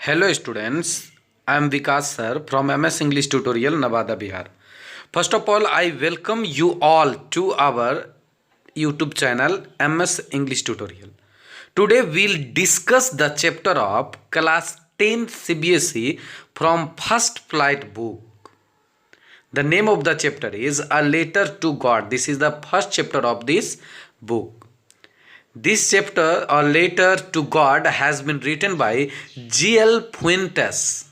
Hello students, I am Vikas sir from MS English Tutorial Navada Bihar. First of all, I welcome you all to our YouTube channel MS English Tutorial. Today we'll discuss the chapter of class 10 CBSE from First Flight book. The name of the chapter is A Letter to God. This is the first chapter of this book. This chapter, A Letter to God, has been written by G.L. Fuentes.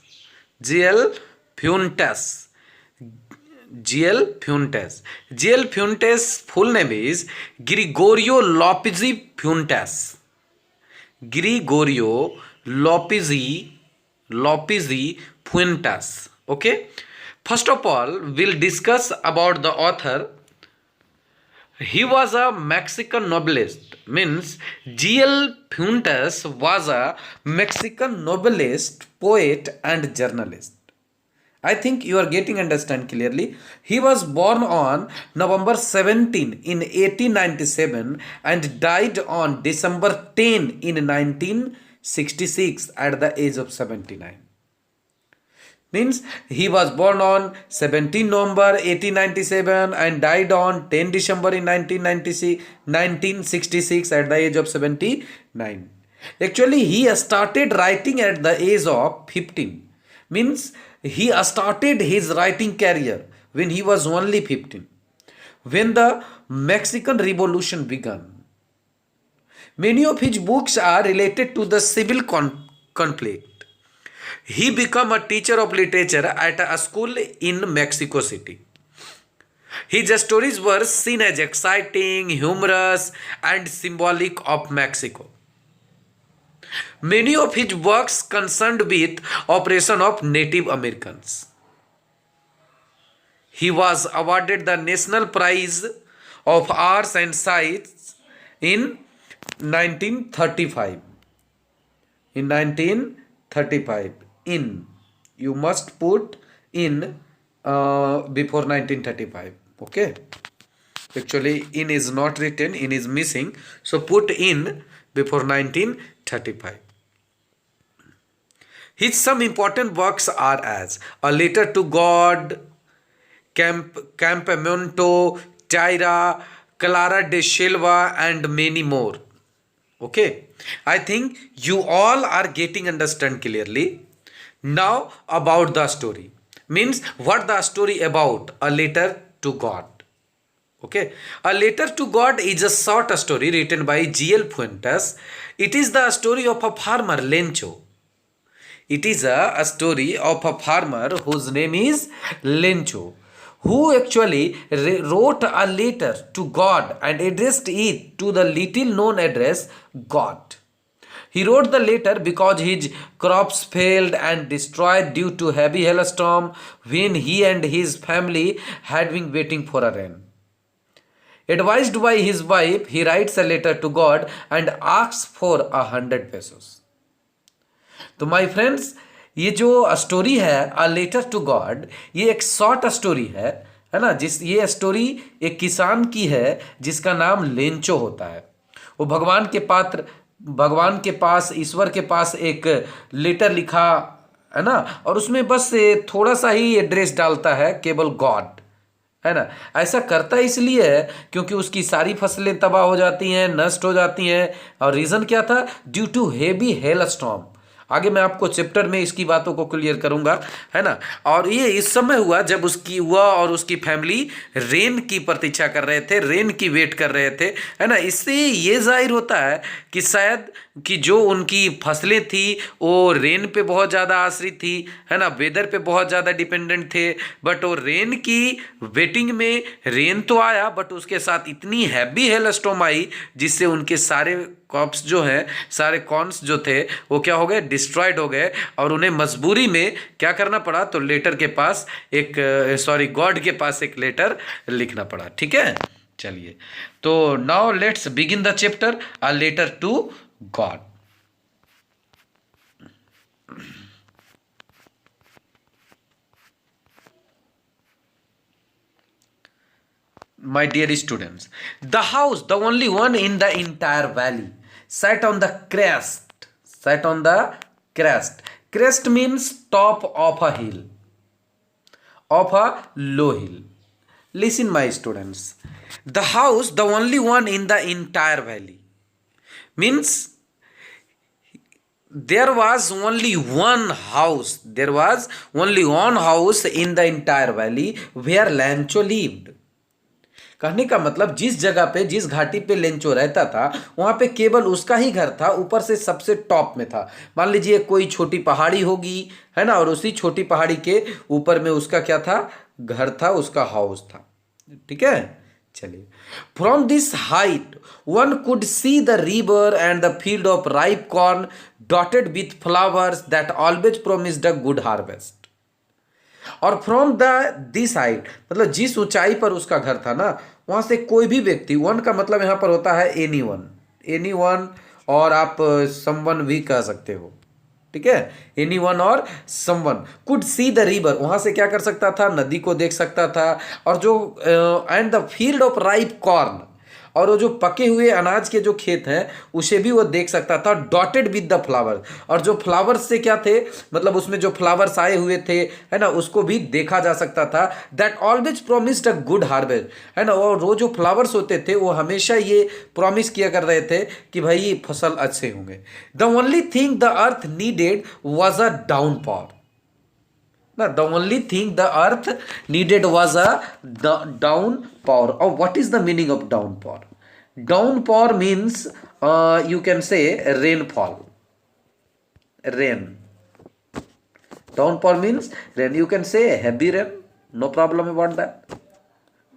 G.L. Fuentes. G.L. Fuentes. G.L. Fuentes' full name is Gregorio Lopez Fuentes. Gregorio Lopez Fuentes. Okay. First of all, we'll discuss about the author. He was a Mexican novelist, means G.L. Fuentes was a Mexican novelist, poet and journalist. I think you are getting understand clearly. He was born on November 17 in 1897 and died on December 10 in 1966 at the age of 79. Means he was born on 17 November 1897 and died on 10 December in 1966 at the age of 79. Actually, he started writing at the age of 15. Means he started his writing career when he was only 15. When the Mexican Revolution began. Many of his books are related to the civil conflict. He became a teacher of literature at a school in Mexico City. His stories were seen as exciting, humorous, and symbolic of Mexico. Many of his works concerned with oppression of Native Americans. He was awarded the National Prize of Arts and Science in 1935. In 1935. You must put in before 1935. Okay, actually in is not written, in is missing, so put in before 1935. His some important works are as A Letter to God, Campamento, Tyra, Clara de Silva, and many more. Okay, I think you all are getting understand clearly. Now about the story, means what the story about A Letter to God. Okay, A Letter to God is a short story written by G.L. Fuentes. It is the story of a farmer, Lencho. It is a story of a farmer whose name is Lencho, who actually wrote a letter to God and addressed it to the little known address God. He wrote the letter because his crops failed and destroyed due to heavy hailstorm when he and his family had been waiting for a rain. Advised by his wife, he writes a letter to God and asks for 100 pesos. तो my friends, ये जो story है अ letter to God, ये एक short story है ना। ये story एक किसान की है जिसका नाम लेंचो होता है। वो भगवान के पास, ईश्वर के पास एक लेटर लिखा है ना, और उसमें बस थोड़ा सा ही एड्रेस डालता है, केवल गॉड, है ना। ऐसा करता इसलिए है क्योंकि उसकी सारी फसलें तबाह हो जाती हैं, नष्ट हो जाती हैं। और रीज़न क्या था? Due to heavy hail storm. आगे मैं आपको चैप्टर में इसकी बातों को क्लियर करूंगा, है ना। और ये इस समय हुआ जब वह और उसकी फैमिली रेन की प्रतीक्षा कर रहे थे, रेन की वेट कर रहे थे, है ना। इससे ये जाहिर होता है कि शायद कि जो उनकी फसलें थी वो रेन पे बहुत ज़्यादा आश्रित थी, है ना, वेदर पे बहुत ज़्यादा डिपेंडेंट थे। बट वो रेन की वेटिंग में रेन तो आया, बट उसके साथ इतनी हैवी हेल स्टॉर्म आई जिससे उनके सारे क्रॉप्स जो हैं, सारे कॉर्न्स जो थे वो क्या हो गए? डिस्ट्रॉयड हो गए। और उन्हें मजबूरी में क्या करना पड़ा? तो लेटर के पास गॉड के पास एक लेटर लिखना पड़ा। ठीक है, चलिए तो now let's begin the chapter a letter to God. My dear students, the house, the only one in the entire valley, sat on the crest Crest means top of a hill, of a low hill. Listen, my students. The house, the only one in the entire valley, means there was only one house. There was only one house in the entire valley where Lencho lived. कहने का मतलब जिस जगह पे, जिस घाटी पे Lencho रहता था, वहां पे केवल उसका ही घर था, ऊपर से सबसे टॉप में था। मान लीजिए कोई छोटी पहाड़ी होगी, है ना, और उसी छोटी पहाड़ी के ऊपर में उसका क्या था, घर था, उसका हाउस था। ठीक है, चलिए। From this height one could see the river and the field of ripe corn dotted with flowers that always promised a good harvest. और फ्रॉम द दिस हाइट मतलब जिस ऊंचाई पर उसका घर था ना, वहां से कोई भी व्यक्ति, वन का मतलब यहां पर होता है एनी वन, एनी वन, और आप समवन भी कह सकते हो। ठीक है, एनी वन और someone could see the river, वहां से क्या कर सकता था, नदी को देख सकता था। और जो and the field of ripe corn, और वो जो पके हुए अनाज के जो खेत हैं उसे भी वो देख सकता था। डॉटेड विद द फ्लावर, और जो फ्लावर्स से क्या थे, मतलब उसमें जो फ्लावर्स आए हुए थे, है ना, उसको भी देखा जा सकता था। That always promised a good harvest, है ना, और वो जो फ्लावर्स होते थे वो हमेशा ये प्रॉमिस किया कर रहे थे कि भाई फसल अच्छे होंगे। The only thing the earth needed was a downpour. ना, the only thing the earth needed was a downpour. Or what is the meaning of downpour? Downpour means you can say rainfall. Rain. Downpour means rain. You can say heavy rain. No problem about that.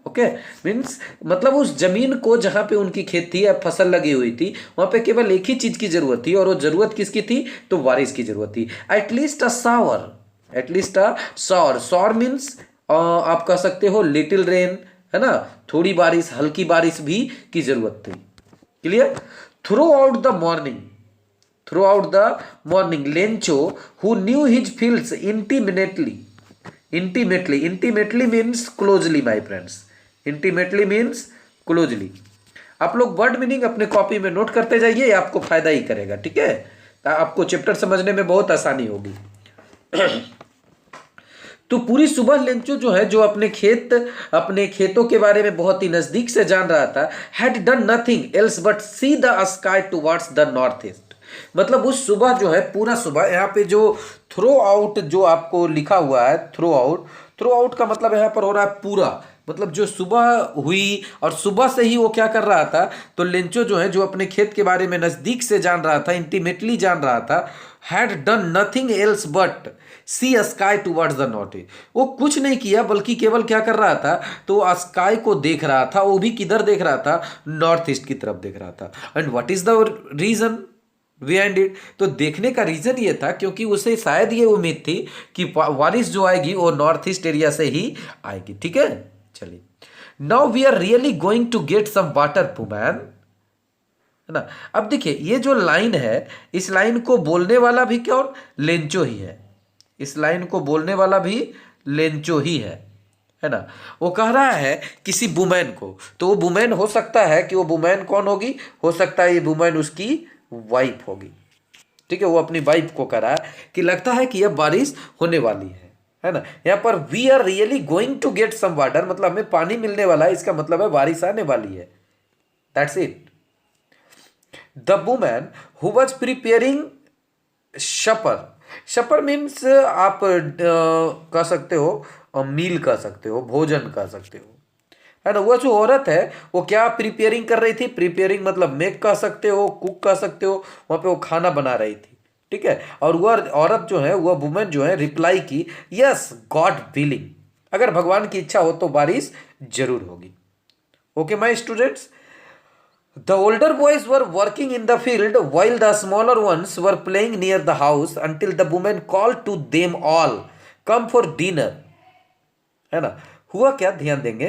Okay, means मतलब उस जमीन को जहां पे उनकी खेत थी या फसल लगी हुई थी, वहां पे केवल एक ही चीज की जरूरत थी, और वो जरूरत किसकी थी, तो बारिश की जरूरत थी। At least a shower, at least a sure. Sure means आप कह सकते हो लिटिल रेन, है ना, थोड़ी बारिश, हल्की बारिश भी की जरूरत थी। Clear? Through out the morning, through out the morning Lencho who knew his fields intimately, intimately means closely my friends, intimately means closely. आप लोग वर्ड मीनिंग अपने कॉपी में नोट करते जाइए, आपको फायदा ही करेगा। ठीक है, आपको चैप्टर समझने में बहुत आसानी होगी। तो पूरी सुबह लेंचो जो है, जो अपने खेतों के बारे में बहुत ही नजदीक से जान रहा था, had done nothing else but see the sky towards the north east. मतलब उस सुबह जो है, पूरा सुबह, यहाँ पे जो थ्रू आउट जो आपको लिखा हुआ है, थ्रू आउट का मतलब यहाँ पर हो रहा है पूरा, मतलब जो सुबह हुई और सुबह से ही वो क्या कर रहा था, तो लेंचो जो है, जो अपने खेत के बारे में नजदीक से जान रहा था, इंटीमेटली जान रहा था, had done nothing else but see sky towards the north east. वो कुछ नहीं किया बल्कि केवल क्या कर रहा था, तो स्काई को देख रहा था। वो भी किधर देख रहा था, नॉर्थ ईस्ट की तरफ देख रहा था। And what is the reason behind it? तो देखने का रीजन ये था क्योंकि उसे शायद ये उम्मीद थी कि बारिश जो आएगी वो नॉर्थ ईस्ट एरिया से ही आएगी। ठीक है, चलिए। Now we are really going to get some water पुमैन, है ना। अब देखिए ये जो लाइन है, इस लाइन को बोलने वाला भी कौन, लेंचो ही है। इस लाइन को बोलने वाला भी लेंचो ही है ना। वो कह रहा है किसी वुमेन को, तो वो वुमेन हो सकता है कि वो वुमेन कौन होगी, हो सकता है ये वुमेन उसकी वाइफ होगी। ठीक है, वो अपनी वाइफ को कह रहा है कि लगता है कि यह बारिश होने वाली है ना। यहाँ पर we are really going to get some water, मतलब हमें पानी मिलने वाला है, इसका मतलब है बारिश आने वाली है। That's it. The woman who was preparing supper means आप कह सकते हो, मील कह सकते हो, भोजन कह सकते हो, है ना। वो जो औरत है वो क्या प्रिपेयरिंग कर रही थी, प्रिपेयरिंग मतलब मेक कह सकते हो, कुक कह सकते हो, वहां पे वो खाना बना रही थी। ठीक है, और वह औरत जो है, वह वुमेन जो है, रिप्लाई की यस गॉड विलिंग, अगर भगवान की इच्छा हो तो बारिश जरूर होगी। Okay my students, the older boys were working in the field while the smaller ones were playing near the house until the women called to them all come for dinner, है ना। हुआ क्या, ध्यान देंगे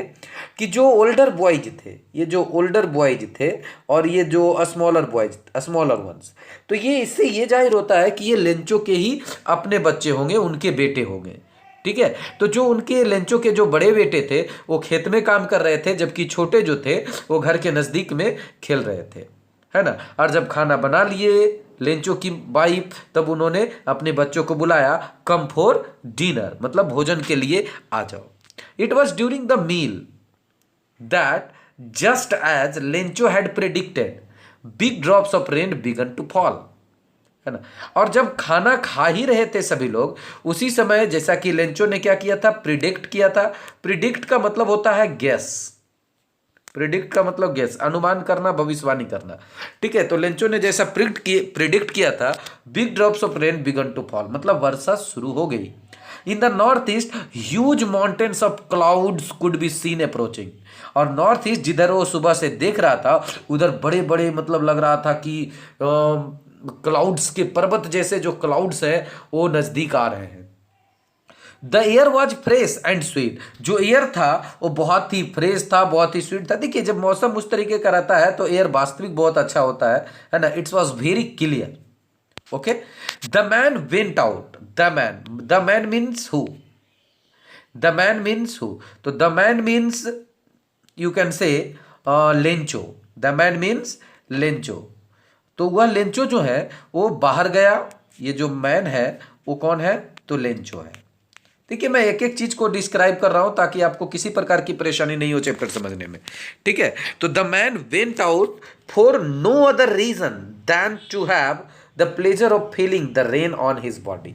कि जो ओल्डर बॉयज थे, ये जो ओल्डर बॉयज थे और ये जो स्मॉलर वंस, तो ये इससे ये जाहिर होता है कि ये लेंचो के ही अपने बच्चे होंगे, उनके बेटे होंगे। ठीक है, तो जो उनके लेंचो के जो बड़े बेटे थे वो खेत में काम कर रहे थे, जबकि छोटे जो थे वो घर के नजदीक में खेल रहे थे। है ना। और जब खाना बना लिए लेंचो की वाइफ, तब उन्होंने अपने बच्चों को बुलाया, कम फॉर डिनर, मतलब भोजन के लिए आ जाओ। It was during the meal that just as Lencho had predicted big drops of rain began to fall, है ना। और जब खाना खा ही रहे थे सभी लोग, उसी समय जैसा कि लेंचो ने क्या किया था, प्रिडिक्ट किया था। प्रिडिक्ट का मतलब होता है गेस, प्रिडिक्ट का मतलब गेस, अनुमान करना, भविष्यवाणी करना, ठीक है। तो लेंचो ने जैसा प्रिडिक्ट किया था, big drops of rain began to fall, मतलब वर्षा शुरू हो गई। In the north east huge mountains of clouds could be seen approaching, और नॉर्थ ईस्ट जिधर वो सुबह से देख रहा था, उधर बड़े बड़े मतलब लग रहा था कि क्लाउड्स के पर्वत जैसे जो क्लाउड्स है वो नजदीक आ रहे हैं। The air was fresh and sweet, जो एयर था वो बहुत ही फ्रेश था, बहुत ही स्वीट था। देखिए जब मौसम उस तरीके का रहता है तो एयर वास्तविक बहुत अच्छा होता है ना। It's was very clear. Okay, the man went out, the man means who, the man means who, तो the man means you can say Lencho, the man means Lencho. तो वह लेंचो जो है वो बाहर गया, ये जो मैन है वो कौन है, तो लेंचो है। देखिए मैं एक एक चीज को डिस्क्राइब कर रहा हूं ताकि आपको किसी प्रकार की परेशानी नहीं हो चैप्टर समझने में, ठीक है। तो the man went out for no other reason than to have the pleasure of feeling the rain on his body.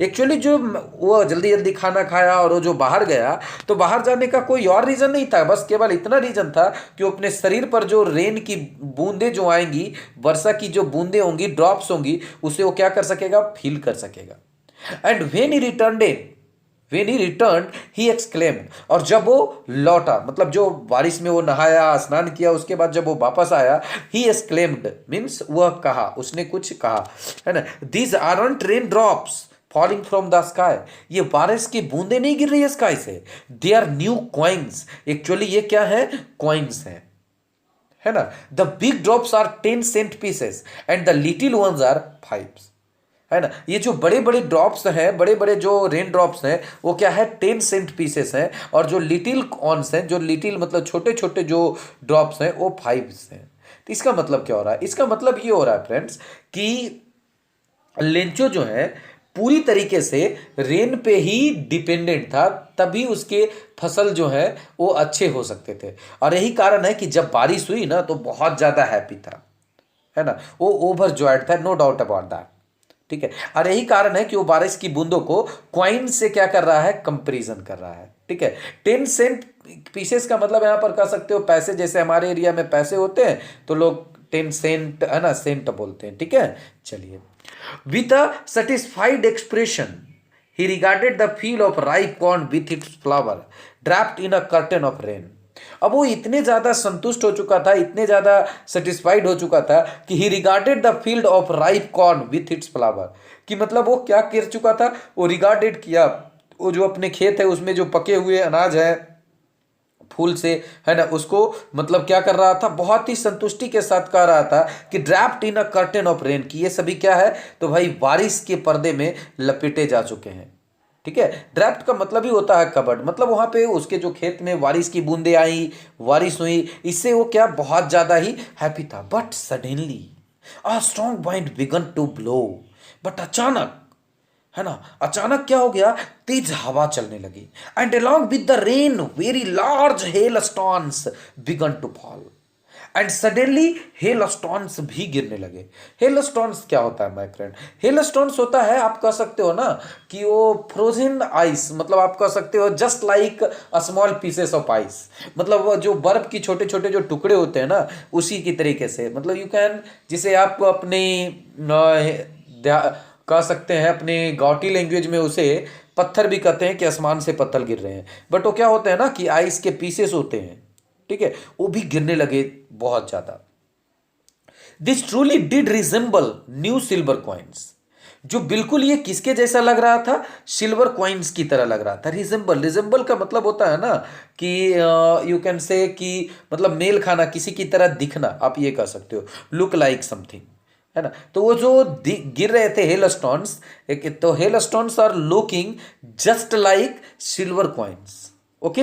Actually जो वो जल्दी जल्दी खाना खाया और वो जो बाहर गया, तो बाहर जाने का कोई और रीजन नहीं था, बस केवल इतना रीजन था कि वो अपने शरीर पर जो रेन की बूंदें जो आएंगी, वर्षा की जो बूंदें होंगी, ड्रॉप्स होंगी, उसे वो क्या कर सकेगा, फील कर सकेगा। And when he return he exclaimed, और जब वो लौटा, मतलब जो बारिश में वो नहाया, स्नान किया, उसके बाद जब वो वापस आया, ही एक्सक्लेम्ड मीन्स वह कहा, उसने कुछ कहा, है ना। These aren't rain drops falling from the sky, ये बारिश की बूंदे नहीं गिर रही है स्काई से, they are new coins, actually ये क्या है, कॉइन्स है ना। The big drops are 10 cent pieces and the little ones are 5, है ना। ये जो बड़े बड़े ड्रॉप्स हैं, बड़े बड़े जो रेन ड्रॉप्स हैं, वो क्या है, 10 सेंट पीसेस हैं, और जो लिटिल कॉन्स हैं, जो लिटिल मतलब छोटे छोटे जो ड्रॉप्स हैं, वो 5 हैं। तो इसका मतलब क्या हो रहा है, इसका मतलब ये हो रहा है फ्रेंड्स कि लेंचो जो है पूरी तरीके से रेन पे ही डिपेंडेंट था, तभी उसके फसल जो है वो अच्छे हो सकते थे। और यही कारण है कि जब बारिश हुई ना तो बहुत ज़्यादा हैप्पी था, है ना, वो ओवर जॉयड था, नो डाउट अबाउट दैट, ठीक है। और यही कारण है कि वो बारिश की बूंदों को क्वाइन से क्या कर रहा है, कंपेरिजन कर रहा है, ठीक है। 10 सेंट पीसेस का मतलब यहां पर कह सकते हो पैसे, जैसे हमारे एरिया में पैसे होते हैं तो लोग 10 सेंट, है ना, सेंट बोलते हैं, ठीक है। चलिए, with a satisfied expression he regarded the field of ripe corn with its flower draped in a curtain of rain. अब वो इतने ज्यादा संतुष्ट हो चुका था, इतने ज्यादा सेटिस्फाइड हो चुका था कि ही regarded the field of ripe corn with its flower, कि मतलब वो क्या कर चुका था, वो रिगार्डेड किया, वो जो अपने खेत है उसमें जो पके हुए अनाज है फूल से, है ना, उसको मतलब क्या कर रहा था, बहुत ही संतुष्टि के साथ कह रहा था कि draped in a curtain of rain, कि ये सभी क्या है, तो भाई बारिश के पर्दे में लपेटे जा चुके हैं, ठीक है। ड्रैफ्ट का मतलब ही होता है कबर्ड, मतलब वहां पे उसके जो खेत में बारिश की बूंदें आई, बारिश हुई, इससे वो क्या बहुत ज्यादा ही हैप्पी था। But suddenly a strong wind began to blow, but अचानक, है ना, अचानक क्या हो गया, तेज हवा चलने लगी। And along with the rain very large hail stones began to fall, and suddenly hail stones भी गिरने लगे। हेल स्टोन्स क्या होता है माय फ्रेंड, हेल स्टोन्स होता है, आप कह सकते हो ना कि वो फ्रोजन आइस, मतलब आप कह सकते हो just like a small pieces of ice, मतलब वो जो बर्फ की छोटे छोटे जो टुकड़े होते हैं ना, उसी की तरीके से, मतलब यू कैन, जिसे आप अपने कह सकते हैं अपने गाउटी लैंग्वेज में उसे पत्थर भी कहते हैं, कि आसमान से पत्थर गिर रहे हैं, बट वो क्या होते हैं ना कि आइस के पीसेस होते हैं, ठीक है, वो भी गिरने लगे बहुत ज्यादा। This truly did resemble new silver coins, जो बिल्कुल ये किसके जैसा लग रहा था, सिल्वर कॉइन्स की तरह लग रहा था। रिजेंबल, रिजेंबल का मतलब होता है ना कि यू कैन से कि मतलब मेल खाना, किसी की तरह दिखना, आप ये कह सकते हो, लुक लाइक समथिंग, है ना। तो वो जो गिर रहे थे हेल स्टोन्स, तो hail stones are looking just like silver coins, okay.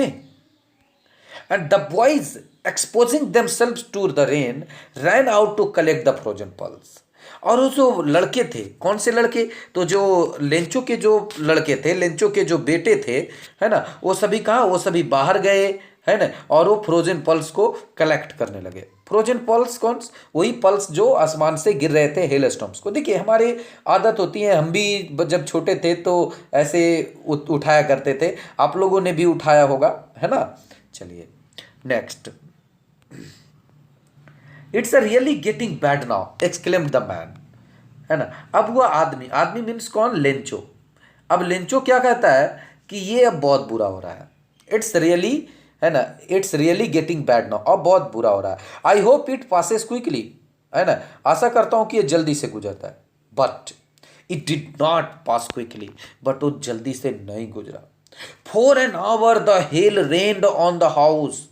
And the boys exposing themselves to the rain, ran out to collect the frozen pearls. और वो जो लड़के थे, कौन से लड़के, तो जो लेंचो के जो लड़के थे, लेंचो के जो बेटे थे, है ना, वो सभी कहाँ, वो सभी बाहर गए, है ना, और वो फ्रोजन पल्स को कलेक्ट करने लगे। फ्रोजन पल्स कौन, वही पल्स जो आसमान से गिर रहे थे हेल स्टॉर्म्स को। देखिए हमारी आदत होती है, हम भी जब छोटे थे तो ऐसे उठाया करते थे, आप लोगों ने भी उठाया होगा, है ना। चलिए next, it's a really getting bad now exclaimed the man, है ना। अब हुआ आदमी, आदमी मीन्स कौन, लेंचो। अब लेंचो क्या कहता है कि ये अब बहुत बुरा हो रहा है, इट्स रियली, है ना, it's really getting bad now, अब बहुत बुरा हो रहा है। I hope it passes quickly, है ना, आशा करता हूं कि ये जल्दी से गुजरता है। But it did not pass quickly, but वो जल्दी से नहीं गुजरा। For an hour the hell rained on the house,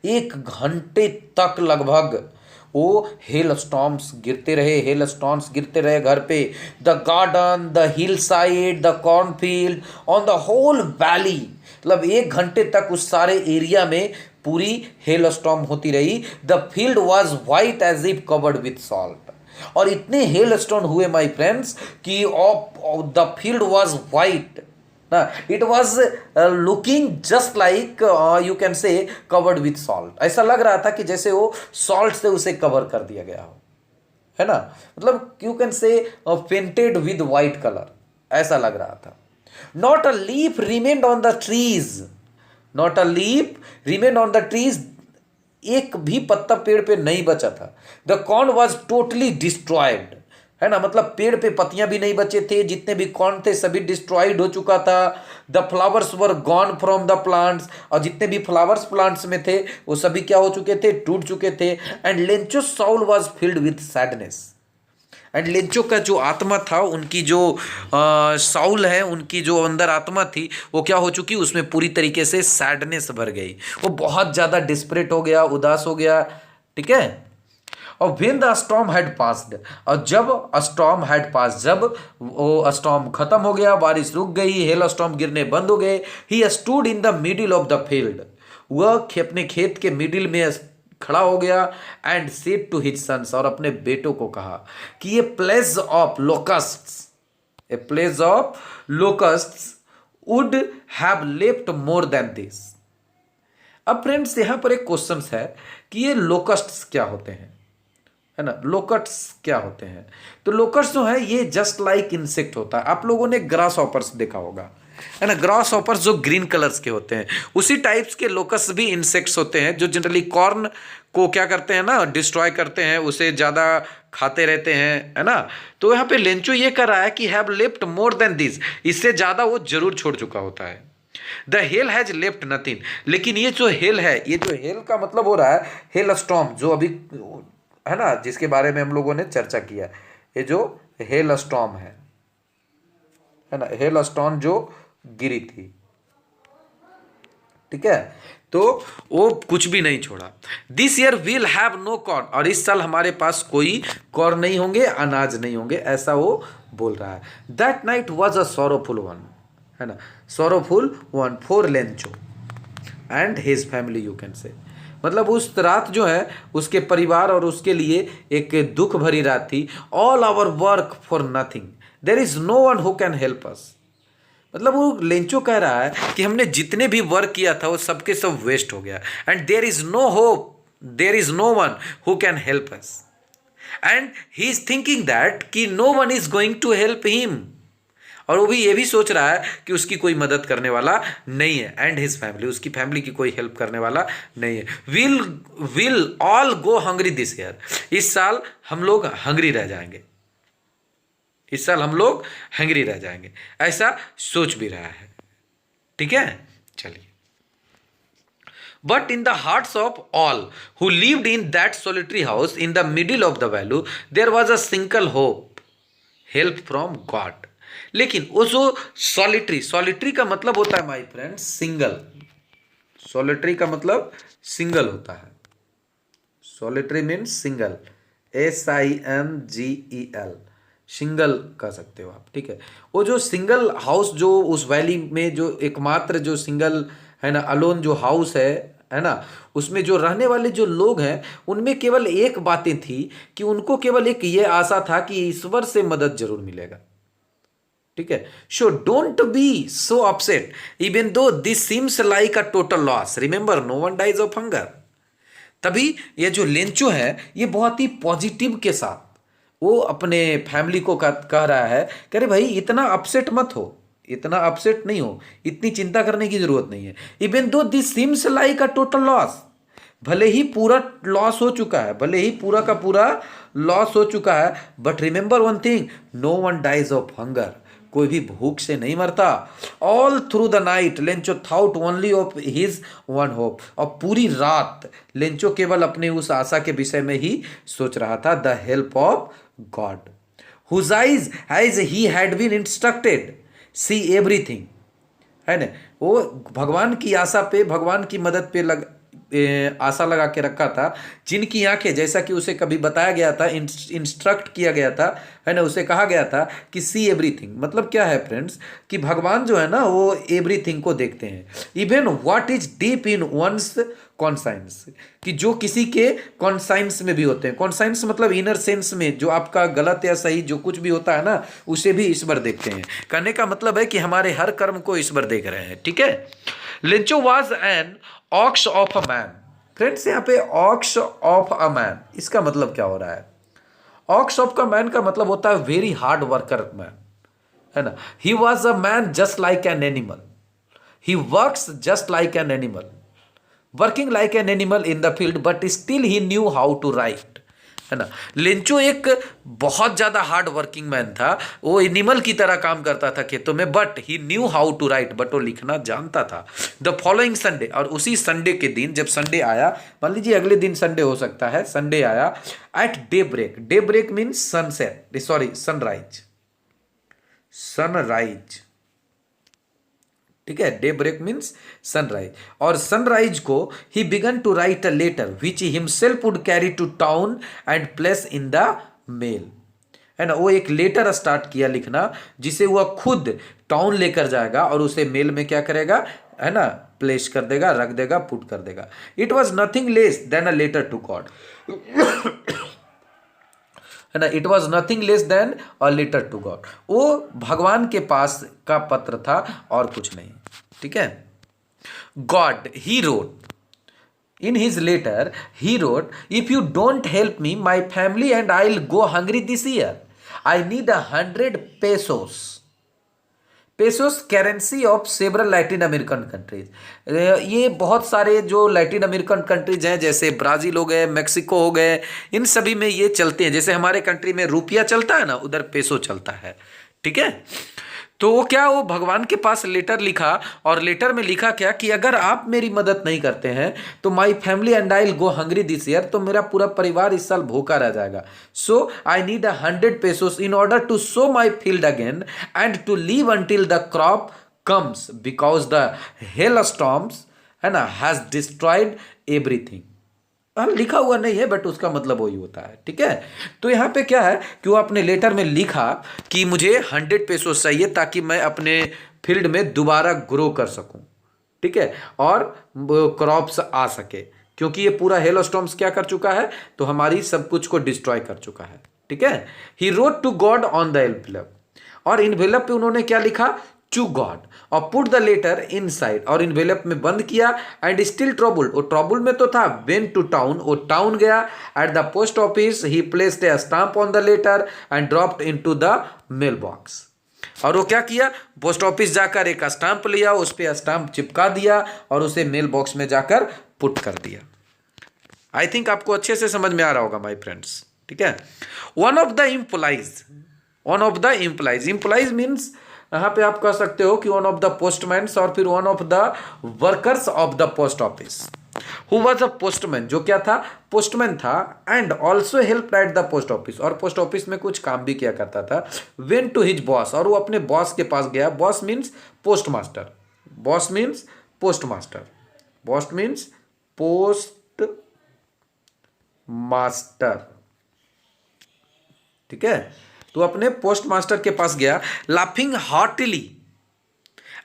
1 घंटे तक लगभग वो हेल स्टॉर्म्स गिरते रहे, हेल स्टॉर्म्स गिरते रहे घर पे। The garden, the hill side, the cornfield, on the whole valley, मतलब 1 घंटे तक उस सारे एरिया में पूरी हेल स्टॉर्म होती रही। The field was white as if covered with salt, और इतने हेल स्टॉर्म हुए माई फ्रेंड्स कि the field was white, it was looking just like you can say covered with salt. ऐसा लग रहा था कि जैसे वो सॉल्ट से उसे कवर कर दिया गया हो, है ना, मतलब यू कैन से पेंटेड विद वाइट कलर, ऐसा लग रहा था। Not a leaf remained on the trees, not a leaf remained on the trees, एक भी पत्ता पेड़ पे नहीं बचा था। The corn was totally destroyed, है ना, मतलब पेड़ पे पत्तियां भी नहीं बचे थे, जितने भी कॉर्न थे सभी डिस्ट्रॉयड हो चुका था। The flowers were gone from the plants, और जितने भी फ्लावर्स प्लांट्स में थे वो सभी क्या हो चुके थे, टूट चुके थे। And Lencho Saul was filled with sadness, and Lencho का जो आत्मा था, उनकी जो साउल है, उनकी जो अंदर आत्मा थी, वो क्या हो चुकी, उसमें पूरी तरीके से सैडनेस भर गई, वो बहुत ज़्यादा डिस्परेट हो गया, उदास हो गया, ठीक है। और when the storm had passed, और जब स्टॉर्म हैड पास, जब वो स्टॉर्म खत्म हो गया, बारिश रुक गई, हेल स्टॉर्म गिरने बंद हो गए। He stood in the middle of the field, वह अपने खेत के मिडिल में खड़ा हो गया। And said to his sons, और अपने बेटों को कहा कि ये place of locusts, a place of locusts would have left more than this. अब फ्रेंड्स यहां पर एक क्वेश्चन है कि ये लोकस्ट्स क्या होते हैं, है ना, लोकस्ट्स क्या होते हैं। तो लोकस्ट जो है ये जस्ट लाइक इंसेक्ट होता है। आप लोगों ने ग्रास ऑपर्स देखा होगा, है ना, ग्रास ऑपर्स जो ग्रीन कलर्स के होते हैं, उसी टाइप्स के लोकस्ट भी इंसेक्ट्स होते हैं जो जनरली कॉर्न को क्या करते हैं ना, डिस्ट्रॉय करते हैं, उसे ज़्यादा खाते रहते हैं, है ना। तो यहाँ पे लेंचो ये कर रहा है कि have left more than this, इससे ज़्यादा वो जरूर छोड़ चुका होता है। The hell has left nothing, लेकिन ये जो हेल है, ये जो हेल का मतलब हो रहा है हेल स्टॉर्म, जो अभी, है ना, जिसके बारे में हम लोगों ने चर्चा किया, ये जो हेल स्टॉर्म है ना, हेल स्टॉर्म जो गिरी थी, ठीक है, तो वो कुछ भी नहीं छोड़ा। This year will have no corn, और इस साल हमारे पास कोई कॉर्न नहीं होंगे, अनाज नहीं होंगे, ऐसा वो बोल रहा है। That night was a sorrowful one, है ना, sorrowful one for Lencho and his family, you can से, मतलब उस रात जो है उसके परिवार और उसके लिए एक दुख भरी रात थी। All our work for nothing, there is no one who can help us, मतलब वो लेंचो कह रहा है कि हमने जितने भी वर्क किया था वो सबके सब वेस्ट हो गया। And there is no hope, there is no one who can help us, and he is thinking that कि no one is going to help him, और वो भी ये भी सोच रहा है कि उसकी कोई मदद करने वाला नहीं है। एंड हिज फैमिली, उसकी फैमिली की कोई हेल्प करने वाला नहीं है। Will all go hungry this year, इस साल हम लोग हंग्री रह जाएंगे, इस साल हम लोग हंग्री रह जाएंगे, ऐसा सोच भी रहा है, ठीक है। चलिए, but in the hearts of all who lived in that solitary house in the middle of the valley there was a single hope, help from God. लेकिन वो जो सॉलिटरी, सॉलिटरी का मतलब होता है माय फ्रेंड्स सिंगल, सॉलिटरी का मतलब single होता है, solitary means single, SINGEL, single कह सकते हो आप, ठीक है। वो जो सिंगल हाउस जो उस वैली में जो एकमात्र जो सिंगल है ना, अलोन जो हाउस है है ना, उसमें जो रहने वाले जो लोग हैं उनमें केवल एक बातें थी कि उनको केवल एक ये आशा था कि ईश्वर से मदद जरूर मिलेगा। ठीक है, so don't be so upset even though this seems like a total loss, remember no one dies of hunger. तभी ये जो लेंचो है ये बहुत ही पॉजिटिव के साथ वो अपने फैमिली को कह रहा है कि अरे भाई इतना अपसेट मत हो, इतना अपसेट नहीं हो, इतनी चिंता करने की जरूरत नहीं है। Even though this seems like a total loss, भले ही पूरा लॉस हो चुका है, भले ही पूरा का पूरा लॉस हो चुका है, but remember one thing, no one dies of hunger, कोई भी भूख से नहीं मरता। All through the night Lencho thought only of his one hope, और पूरी रात लेंचो केवल अपने उस आशा के विषय में ही सोच रहा था, the help of God whose eyes as he had been instructed see everything, है ना, वो भगवान की आशा पे, भगवान की मदद पे आशा लगा के रखा था, जिनकी आंखें, जैसा कि उसे कभी बताया गया था, इंस्ट्रक्ट किया गया था, है ना, उसे कहा गया था कि सी एवरीथिंग, मतलब क्या है फ्रेंड्स कि भगवान जो है ना वो एवरीथिंग को देखते हैं, even what is deep in one's conscience, कि जो किसी के कॉन्साइंस में भी होते हैं। कॉन्साइंस मतलब इनर सेंस में जो आपका गलत या सही जो कुछ भी होता है ना उसे भी ईश्वर देखते हैं। कहने का मतलब है कि हमारे हर कर्म को ईश्वर देख रहे हैं। ठीक है, लिंचो was an ox of a man. Friends यहाँ पे ऑक्स ऑफ अ मैन इसका मतलब क्या हो रहा है? ऑक्स ऑफ का मैन का मतलब होता है वेरी हार्ड वर्कर मैन, है ना। He was a man just like an animal, he works just like an animal, working like an animal in the field but still he knew how to write, है ना। Lencho एक बहुत ज्यादा hard working man था, वो animal की तरह काम करता था खेतों में, but he knew how to write, but वो लिखना जानता था। द फॉलोइंग संडे, और उसी संडे के दिन जब संडे आया, मान लीजिए अगले दिन संडे हो सकता है, संडे आया at daybreak, daybreak means sunset, sorry sunrise, sunrise, ठीक है, डे ब्रेक मीन्स सनराइज, और सनराइज को he began to write a letter which himself would carry to town and place in the mail, है ना। वो एक letter start किया लिखना जिसे वह खुद टाउन लेकर जाएगा और उसे मेल में क्या करेगा, है ना, प्लेस कर देगा, रख देगा, पुट कर देगा। It was nothing less than a letter to God, है ना, it was nothing less than a letter to God, वो भगवान के पास का पत्र था और कुछ नहीं। ठीक है, God he wrote in his letter, he wrote, if you don't help me, my family and I'll go hungry this year. I need 100 pesos. Pesos currency of several Latin American countries, ये बहुत सारे जो Latin American countries हैं जैसे Brazil हो गए, Mexico हो गए, इन सभी में ये चलते हैं। जैसे हमारे कंट्री में रुपया चलता है ना, उधर पेसो चलता है। ठीक है, तो वो क्या, वो भगवान के पास लेटर लिखा, और लेटर में लिखा क्या कि अगर आप मेरी मदद नहीं करते हैं तो my family and I will go hungry this year, तो मेरा पूरा परिवार इस साल भूखा रह जाएगा। So I need 100 pesos in order to sow my field again and to live until the crop comes because the hail storms, है ना, हैज डिस्ट्रॉयड एवरीथिंग। लिखा हुआ नहीं है बट उसका मतलब वही होता है। ठीक है, तो यहाँ पे क्या है कि वो अपने लेटर में लिखा कि मुझे 100 pesos चाहिए ताकि मैं अपने फील्ड में दोबारा ग्रो कर सकूं। ठीक है, और क्रॉप्स आ सके, क्योंकि ये पूरा हेल स्टॉर्म्स क्या कर चुका है, तो हमारी सब कुछ को डिस्ट्रॉय कर चुका है। ठीक है, he wrote to God on the envelope, और इनवेलप पे उन्होंने क्या लिखा, टू गॉड, और पुट द लेटर इनसाइड, और इनवेलप में बंद किया, एंड स्टिल ट्रबल, वो ट्रबल में तो था, वेंट टू टाउन, वो टाउन गया, at the post office he placed a stamp on the letter and dropped into the mailbox, और वो क्या किया, पोस्ट ऑफिस जाकर एक स्टाम्प लिया, उस पर स्टाम्प चिपका दिया और उसे मेल बॉक्स में जाकर पुट कर दिया। आई थिंक आपको अच्छे से समझ में आ रहा होगा माई फ्रेंड्स। ठीक है, one of the implies, one of the implies, implies means यहाँ पे आप कह सकते हो कि वन ऑफ द पोस्टमैन, और फिर one of the workers of the post office, who was a postman, जो क्या था, पोस्टमैन था, and also help at the post office, और पोस्ट ऑफिस में कुछ काम भी किया करता था। वेंट टू हिज बॉस, और वो अपने बॉस के पास गया, boss means postmaster, boss means postmaster, boss means postmaster. ठीक है, तो अपने पोस्ट मास्टर के पास गया, laughing heartily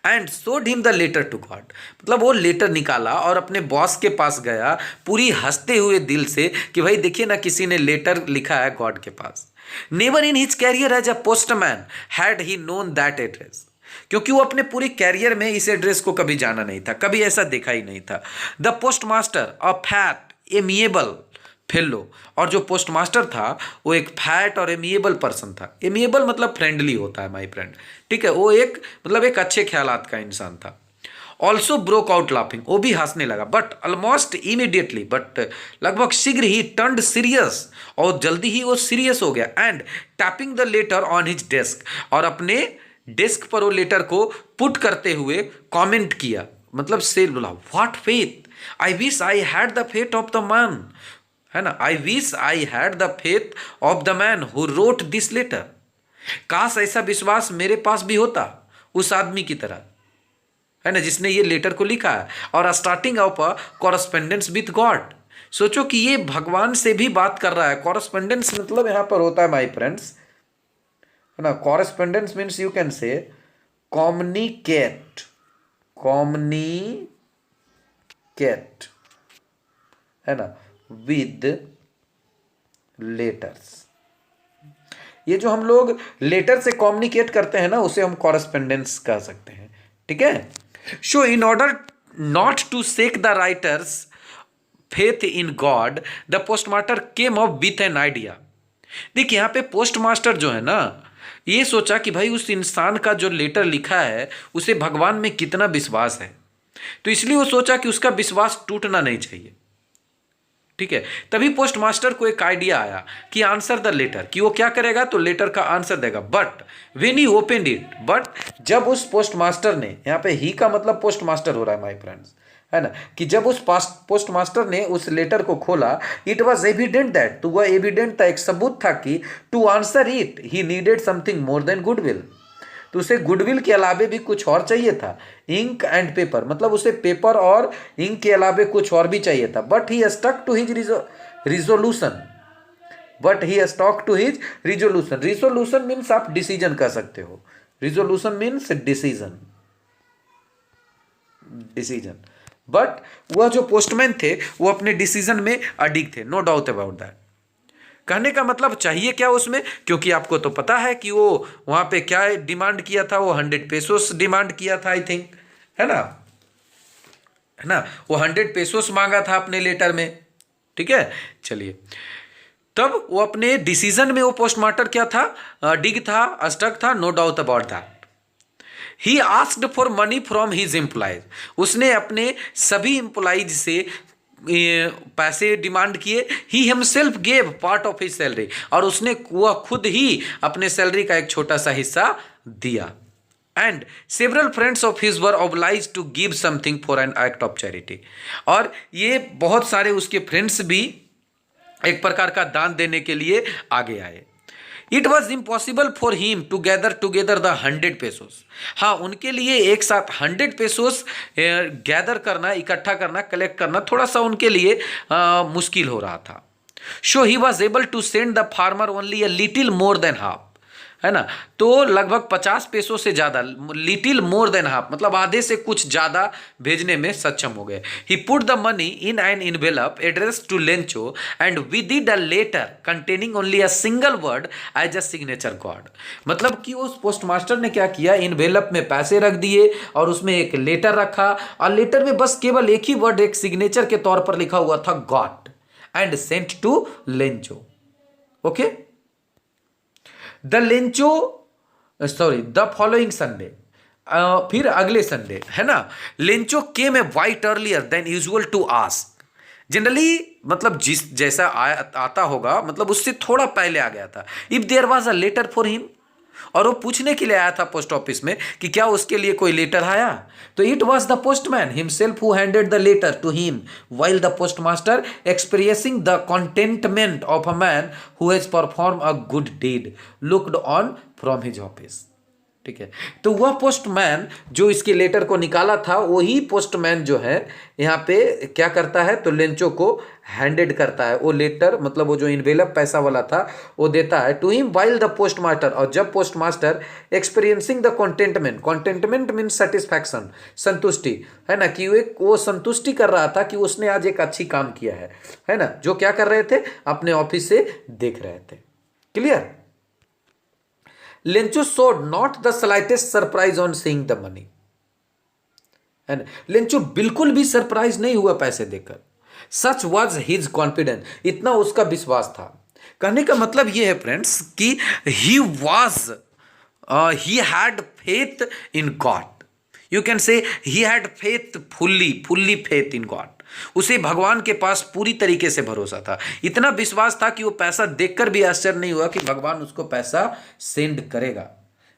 and showed him the letter to God. मतलब वो लेटर निकाला और अपने बॉस के पास गया पूरी हंसते हुए दिल से कि भाई देखिए ना, किसी ने लेटर लिखा है गॉड के पास। Never in his career as a postman had he known that address. क्योंकि वो अपने पूरे कैरियर में इस एड्रेस को कभी जाना नहीं था, कभी ऐसा देखा ही नहीं था। The post master a fat amiable fellow. और जो पोस्ट मास्टर था वो एक फैट और एमिएबल पर्सन था। एमिएबल मतलब फ्रेंडली होता है माय फ्रेंड, ठीक है। वो एक मतलब एक अच्छे ख्यालात का इंसान था। ऑल्सो ब्रोक आउट लाफिंग, वो भी हंसने लगा, बट ऑलमोस्ट इमीडिएटली, बट लगभग शीघ्र ही टर्न्ड सीरियस, और जल्दी ही वो सीरियस हो गया। And tapping the later on his desk, और अपने डेस्क पर वो लेटर को पुट करते हुए कमेंट किया, मतलब से बोला, what faith, I wish I had the faith of the man, है ना, I wish I had the faith of the man who wrote this letter. काश ऐसा विश्वास मेरे पास भी होता उस आदमी की तरह, है ना, जिसने ये लेटर को लिखा है। और starting of a correspondence with God. सोचो कि ये भगवान से भी बात कर रहा है। कॉरस्पेंडेंस मतलब यहां पर होता है माय फ्रेंड्स, है ना, correspondence means you can say communicate, है ना, विद लेटर्स। ये जो हम लोग लेटर से कम्युनिकेट करते हैं ना, उसे हम कॉरस्पेंडेंस कह सकते हैं, ठीक है। So in order not to shake the writer's faith in God, the postmaster came up with an idea. देखिए यहाँ पे पोस्टमास्टर जो है ना, ये सोचा कि भाई उस इंसान का जो लेटर लिखा है उसे भगवान में कितना विश्वास है, तो इसलिए वो सोचा कि उसका विश्वास टूटना नहीं चाहिए, ठीक है। तभी पोस्टमास्टर को एक आइडिया आया कि आंसर द लेटर, कि वो क्या करेगा, तो लेटर का आंसर देगा। But when he opened it, but जब उस पोस्टमास्टर ने, यहाँ पे ही का मतलब पोस्टमास्टर हो रहा है माय फ्रेंड्स, है ना, कि जब उस पोस्टमास्टर ने उस लेटर को खोला, इट वॉज एविडेंट दैट, तो वह एविडेंट था, एक सबूत था कि to answer it he needed something more than goodwill. तो उसे गुडविल के अलावे भी कुछ और चाहिए था। इंक एंड पेपर, मतलब उसे पेपर और इंक के अलावे कुछ और भी चाहिए था। But he stuck to his resolution, resolution means आप डिसीजन कह सकते हो, रिजोल्यूशन मीन्स डिसीजन। बट वह जो पोस्टमैन थे वो अपने डिसीजन में अडिग थे, नो डाउट अबाउट दैट। कहने का मतलब चाहिए क्या उसमें, क्योंकि आपको तो पता है कि वो वहां पे क्या डिमांड किया था, वो 100 पेसोस डिमांड किया था, आई थिंक, है ना, वो 100 पेसोस मांगा था अपने लेटर में, ठीक है। चलिए, तब वो अपने डिसीजन में वो पोस्टमास्टर क्या था, डिग था, अस्टक था, no doubt about that. He asked for money from his employees, उसने अपने सभी एम्प्लॉयज से पैसे डिमांड किए। He himself gave part of his salary, और उसने वह खुद ही अपने सैलरी का एक छोटा सा हिस्सा दिया। And several friends of his were oblige to give something for an act of charity, और ये बहुत सारे उसके फ्रेंड्स भी एक प्रकार का दान देने के लिए आगे आए। It was impossible for him to gather together the 100 pesos. हाँ, उनके लिए एक साथ 100 पेसोस गैदर करना, इकट्ठा करना, कलेक्ट करना थोड़ा सा उनके लिए मुश्किल हो रहा था। So he was able to send the farmer only a little more than half, है ना, तो लगभग 50 पेसों से ज़्यादा, लिटिल मोर देन हाफ मतलब आधे से कुछ ज़्यादा भेजने में सक्षम हो गए। He put the money in an envelope address to Lencho and with the letter containing only a single word as a signature God. मतलब कि उस पोस्टमास्टर ने क्या किया, इनवेलप में पैसे रख दिए और उसमें एक लेटर रखा, और लेटर में बस केवल एक ही वर्ड, एक सिग्नेचर के तौर पर लिखा हुआ था God, and sent to Lencho. Okay, the following Sunday, फिर अगले संडे, है ना, Lencho came a while earlier than usual to ask. Generally मतलब जिस जैसा आता होगा, मतलब उससे थोड़ा पहले आ गया था। If there was a letter for him, और वो पूछने के लिए आया था पोस्ट ऑफिस में कि क्या उसके लिए कोई लेटर आया, तो it was the postman himself who handed the letter to him while the postmaster expressing the contentment of a man who has perform a good deed looked on from his office. ठीक है। तो वह postman जो इसके letter को निकाला था, वही पोस्टमैन जो है यहाँ पे क्या करता है, तो लेंचो को हैंडेड करता है वो लेटर, मतलब वो जो इनवेलप पैसा वाला था वो देता है to him while the post master. और जब post master experiencing the contentment mean satisfaction, संतुष्टि, है ना, कि वो संतुष्टि कर रहा था कि उसने आज एक अच्छी काम किया है ना, जो क्या कर रहे थे, अपने ऑफिस से देख रहे थे। Clear. Lencho showed not the slightest surprise on seeing the money, है ना। लेंचो बिल्कुल भी सरप्राइज नहीं हुआ पैसे देखकर। सच वॉज हिज कॉन्फिडेंस, इतना उसका विश्वास था। कहने का मतलब यह है फ्रेंड्स कि he had faith in God. You can से he had faith fully faith in God. उसे भगवान के पास पूरी तरीके से भरोसा था, इतना विश्वास था कि वो पैसा देखकर भी आश्चर्य नहीं हुआ कि भगवान उसको पैसा सेंड करेगा।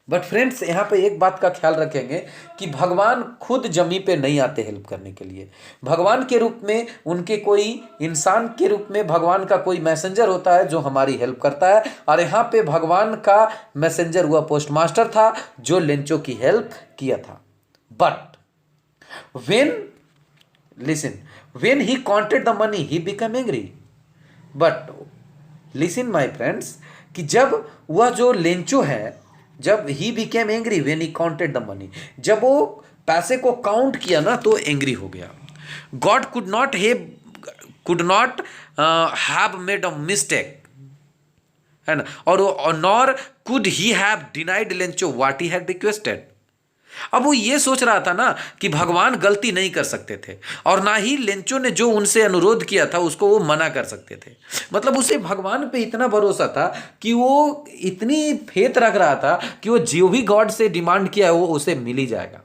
बट फ्रेंड्स यहाँ पे एक बात का ख्याल रखेंगे कि भगवान खुद जमी पे नहीं आते हेल्प करने के लिए। भगवान के रूप में उनके कोई इंसान के रूप में भगवान का कोई मैसेंजर होता है जो हमारी हेल्प करता है, और यहाँ पे भगवान का मैसेंजर हुआ पोस्ट मास्टर था जो लेंचो की हेल्प किया था। But when he counted the money he became angry. But listen my friends कि जब वह जो लेंचो है, जब he became angry when he counted the money, जब वो पैसे को काउंट किया ना तो एंग्री हो गया। God could not have made a mistake, है ना, और nor could he have denied Lencho what he had requested। अब वो ये सोच रहा था ना कि भगवान गलती नहीं कर सकते थे, और ना ही लेंचो ने जो उनसे अनुरोध किया था उसको वो मना कर सकते थे। मतलब उसे भगवान पे इतना भरोसा था कि वो इतनी फेथ रख रहा था कि वो जो भी गॉड से डिमांड किया है वो उसे मिल ही जाएगा।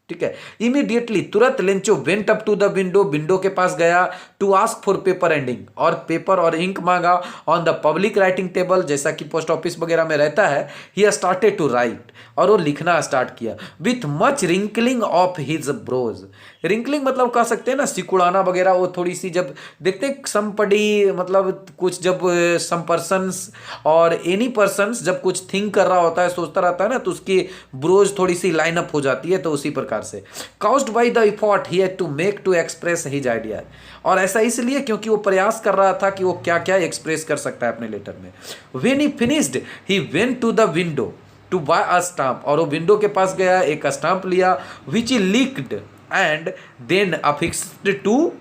ठीक है। इमीडिएटली तुरंत Lencho went up to the window के पास गया to ask for paper and ink, और पेपर और इंक मांगा on the public writing table, जैसा कि पोस्ट ऑफिस वगैरह में रहता है। ही स्टार्टेड टू राइट, और वो लिखना स्टार्ट किया with much wrinkling of his brows. Wrinkling मतलब कह सकते हैं ना सिकुड़ाना वगैरह, वो थोड़ी सी जब देखते समपड़ी, मतलब कुछ जब सम पर्सन्स और एनी पर्सन्स जब कुछ थिंक कर रहा होता है, सोचता रहता है ना, तो उसकी ब्रोज थोड़ी सी लाइन अप हो जाती है, तो उसी प्रकार से caused by the effort he had to make to express his idea. और ऐसा इसलिए क्योंकि वो प्रयास कर रहा था कि वो क्या क्या एक्सप्रेस कर सकता है अपने लेटर में। When he finished he went to the window to buy a stamp, और वो विंडो के पास गया, एक स्टाम्प लिया which he licked and then affixed to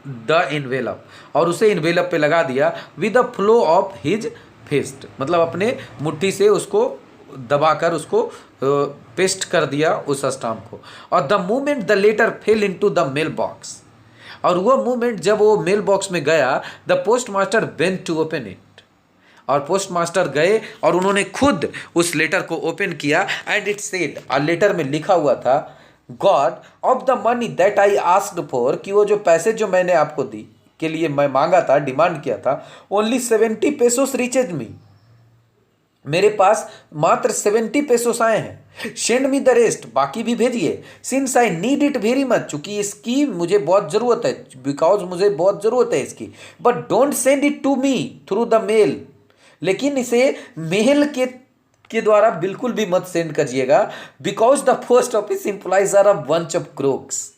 the envelope, और उसे इनवेलप पे लगा दिया with the flow of his fist, मतलब अपने मुट्ठी से उसको दबाकर उसको पेस्ट कर दिया उस स्टाम्प को। और the moment the letter fell into the mailbox, और वह मोमेंट जब वो मेल बॉक्स में गया, the post master went to open it, और पोस्ट मास्टर गए और उन्होंने खुद उस लेटर को ओपन किया। एंड इट सेड, और लेटर में लिखा हुआ था God of the money that I asked for, कि वो जो पैसे जो मैंने आपको दी के लिए मैं मांगा था, डिमांड किया था, ओनली 70 पेसोस रीचेज मी, मेरे पास मात्र 70 पेसोस आए हैं। सेंड मी द रेस्ट, बाकी भी भेजिए। Since I need it very much, चूंकि इसकी मुझे बहुत जरूरत है, बिकॉज मुझे बहुत जरूरत है इसकी। But don't send it to me through the mail, लेकिन इसे मेल के द्वारा बिल्कुल भी मत सेंड करिएगा, because the post office employees are a bunch of crooks,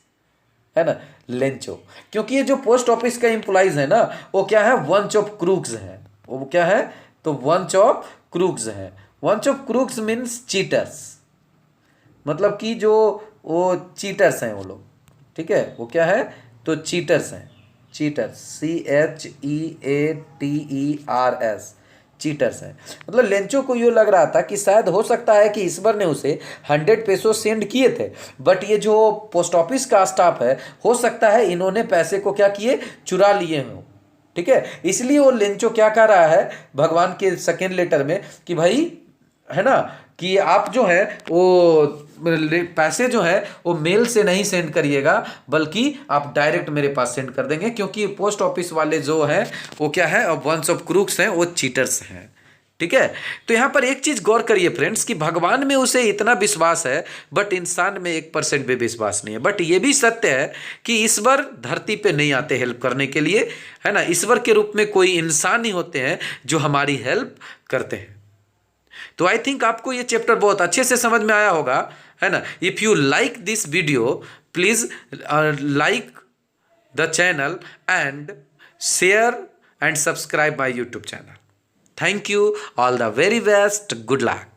है ना, लेंचो, क्योंकि ये जो पोस्ट ऑफिस का एम्प्लॉइज है ना, वो क्या है, वंच ऑफ क्रूक्स है। वो क्या है, तो वंच ऑफ क्रूक्स है। वंच ऑफ क्रूक्स मीन्स चीटर्स, मतलब कि जो वो चीटर्स हैं वो लोग, ठीक है, वो क्या है, तो चीटर्स हैं, चीटर्स, CHEATERS, चीटर्स हैं। मतलब लेंचो को ये लग रहा था कि शायद हो सकता है कि ईश्वर ने उसे 100 पेसो सेंड किए थे, बट ये जो पोस्ट ऑफिस का स्टाफ है, हो सकता है इन्होंने पैसे को क्या किए, चुरा लिए हों। ठीक है, इसलिए वो लेंचो क्या कह रहा है भगवान के सेकेंड लेटर में कि भाई, है ना, कि आप जो है वो पैसे जो है वो मेल से नहीं सेंड करिएगा, बल्कि आप डायरेक्ट मेरे पास सेंड कर देंगे, क्योंकि पोस्ट ऑफिस वाले जो है वो क्या है, वंस ऑफ क्रूक्स हैं, वो चीटर्स हैं। ठीक है। तो यहाँ पर एक चीज गौर करिए फ्रेंड्स कि भगवान में उसे इतना विश्वास है, बट इंसान में 1% भी विश्वास नहीं है। बट ये भी सत्य है कि ईश्वर धरती पे नहीं आते हेल्प करने के लिए, है ना, ईश्वर के रूप में कोई इंसान ही होते हैं जो हमारी हेल्प करते हैं। तो आई थिंक आपको ये चैप्टर बहुत अच्छे से समझ में आया होगा, है ना। If you like this video, please like the channel and share and subscribe my YouTube channel. Thank you. All the very best. Good luck.